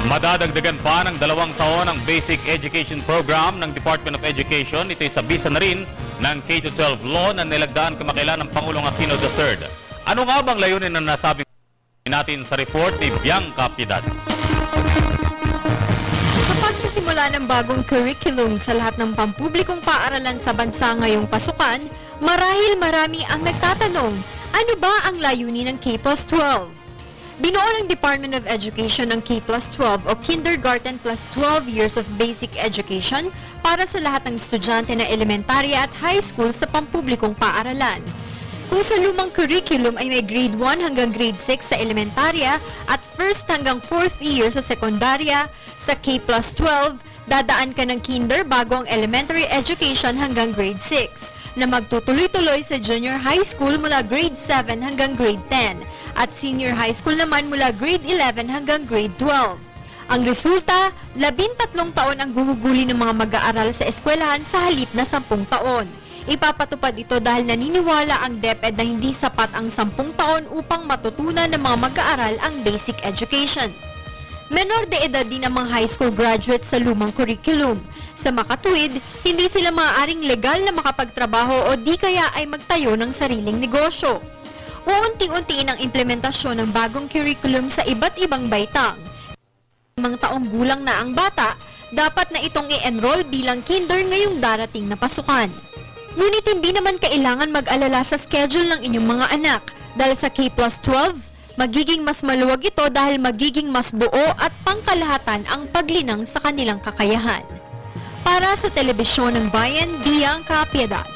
Madadagdagan pa ng 2 taon ang Basic Education Program ng Department of Education. Ito'y sabisa na rin ng K-12 law na nilagdaan kamakailan ng Pangulong Aquino III. Ano nga bang layunin na nasabing natin sa report ni Bianca Piedad? Sa pagsisimula ng bagong curriculum sa lahat ng pampublikong paaralan sa bansa ngayong pasukan, marahil marami ang nagtatanong, ano ba ang layunin ng K+12? Binuo ng Department of Education ng K+12 o Kindergarten plus 12 years of basic education para sa lahat ng estudyante na elementarya at high school sa pampublikong paaralan. Kung sa lumang curriculum ay may grade 1 hanggang grade 6 sa elementarya at 1st hanggang 4th year sa sekundarya, sa K+12, dadaan ka ng kinder bago ang elementary education hanggang grade 6, na magtutuloy-tuloy sa junior high school mula grade 7 hanggang grade 10, at senior high school naman mula grade 11 hanggang grade 12. Ang resulta, 13 taon ang guhuguli ng mga mag-aaral sa eskwelahan sa halip na 10 taon. Ipapatupad ito dahil naniniwala ang DepEd na hindi sapat ang 10 taon upang matutunan ng mga mag-aaral ang basic education. Menor de edad din ang mga high school graduates sa lumang curriculum. Sa makatuwid, hindi sila maaaring legal na makapagtrabaho o di kaya ay magtayo ng sariling negosyo. Uunti-untiin ang implementasyon ng bagong curriculum sa iba't ibang baitang. 5 taong gulang na ang bata, dapat na itong i-enroll bilang kinder ngayong darating na pasukan. Ngunit hindi naman kailangan mag-alala sa schedule ng inyong mga anak dahil sa K+12, magiging mas maluwag ito dahil magiging mas buo at pangkalahatan ang paglinang sa kanilang kakayahan. Para sa Telebisyon ng Bayan, Bianca Piedad.